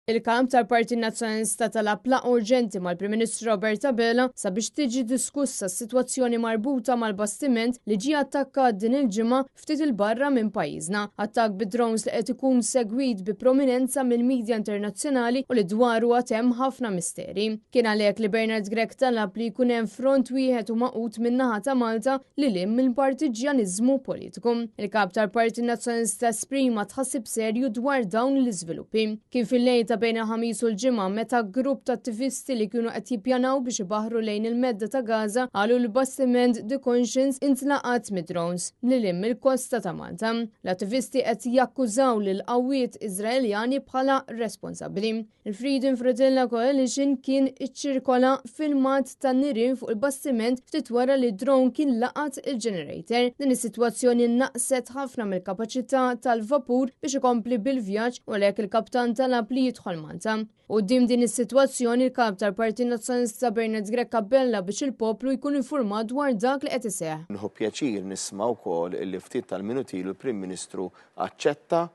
Il-kamp tal-Partit Nazzjonalista talab laqgħa urġenti mal-Prim Ministru Roberta Bella sabiex tiġi diskussa s-sitwazzjoni marbuta mal-bastiment li ġie attakkat din il-ġimgħa ftit il-barra minn pajjiżna. Attakk bid-drones li qed ikun segwit bi prominenza mill-midja internazzjonali u li dwaru għad hemm ħafna misteri. Kien għalhekk li Bernard Gregg talab li jkun hemm front wieħed u maqut min-naħa ta' Malta li lim mill-partiġjaniżmu politiku. Il-kap tal-Partit Nazzjonalista esprima tħassib serju dwar dawn l-iżviluppi. Kien fil-lejl bejn il-ħamis u l-ġimgħa meta grupp ta' attivisti li kienu qed jippjanaw biex ibaħħru lejn il-medda ta' Gaza qalu l-bastiment The Conscience intlaqat mid-drones li lim il-kosta ta' Malta. L-attivisti qed jakkużaw lil qawwiet Iżraeljani bħala responsabbli. Il-Freedom Frotilla Coalition kien iċċirkola filmat ta' nirien fuq il-bastiment ftit wara li drone kien laqat il-generator. Din is-sitwazzjoni naqset ħafna mill-kapaċità tal-vapur biex ikompli bil-vjaġġ u għalhekk il-kaptan talab li jidħol Malta. U dim din is-sitwazzjoni il-kap tal-Partit Nazzjonalista Bernard Gregg kabbella biex il-poplu jkun infurmat dwar dak li qed iseħħ. Nħu pjaċir nisma' wkoll illi ftit tal-minuti l-Prim Ministru aċċetta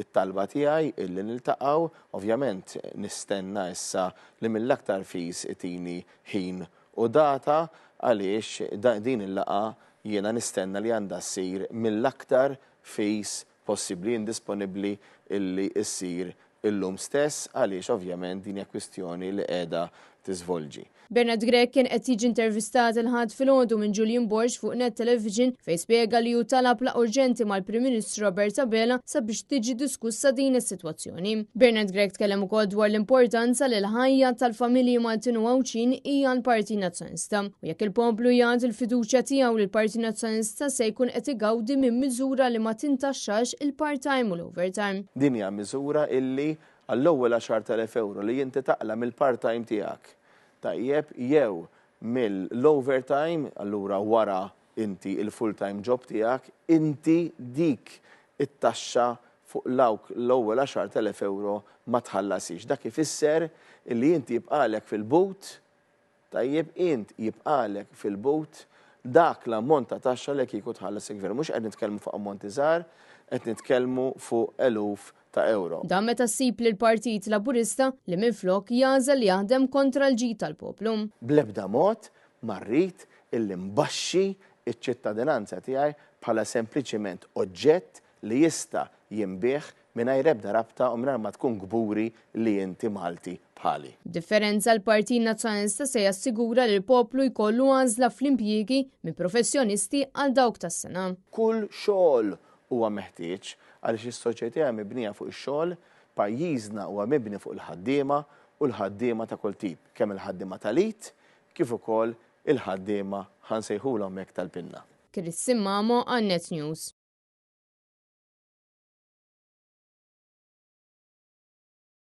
it-talba tiegħi illi niltaqgħu, ovvjament nistenna issa li mill-aktar fis itini ħin u data għaliex din il-laqa jiena nistenna li għandha ssir mill-aktar fis possibbli indisponibbli illi ssir illum stess għaliex ovvjament din hija kwistjoni li qiegħda tiżvolġi. Bernard Gregg kien qed jiġi intervistat il-ħadd filgħodu minn Julian Borg fuq Net Television fejn spjega li hu talab laqgħa urġenti mal-Prim Ministru Roberta Bella sabiex tiġi diskussa din is-sitwazzjoni. Bernard Gregg tkellem ukoll dwar l-importanza li l-ħajja tal-familji Maltin u Għawċin hija l-Partit Nazzjonalista u jekk il-poplu jagħti il-fiduċja tiegħu li l-Partit Nazzjonalista se jkun qed igawdi minn miżura li ma tintaxxax il-part-time u l-overtime. Din hija miżura illi għall-ewwel 10,000 euro li inti taqla mill-part-time tiegħek tajjeb jew mill-overtime, allura wara inti il-full-time job tiegħek, inti dik it-taxxa fuq l-ewwel 10,000 euro ma tħallasix. Dak ifisser li inti jibqalek fil-but, tajjeb int jibqalek fil-but dak l-ammont ta' taxxa li kieku tħallas ikver. Mhux qed nitkellmu fuq ammonti żgħar, qed nitkellmu fuq eluf ta' euro. Dan meta ssib li l-Partit Laburista li minflok jażel jaħdem kontra l-ġid tal-poplu. Bl-ebda mod ma rrid illi mbaxxi iċ-ċittadinanza tiegħi bħala sempliċiment oġġett li jista' jinbih mingħajr ebda rabta u mingħajr ma tkun gburi li inti Malti bħali. Differenza l-Partit Nazzjonalista se jassigura li l-poplu jkollu għażla fl-impjiegi minn professjonisti għal dawk tas-sena. Kull xogħol huwa meħtieġ għaliex is-soċjetà hija mibnija fuq ix-xogħol, pajjiżna huwa mibni fuq il-ħaddiema u l-ħaddiema ta' kull tip, kemm il-ħaddiema tal-id kif ukoll il-ħaddiema ħansejħulhom hekk tal-pinna. Chris Simmamo għan Net News.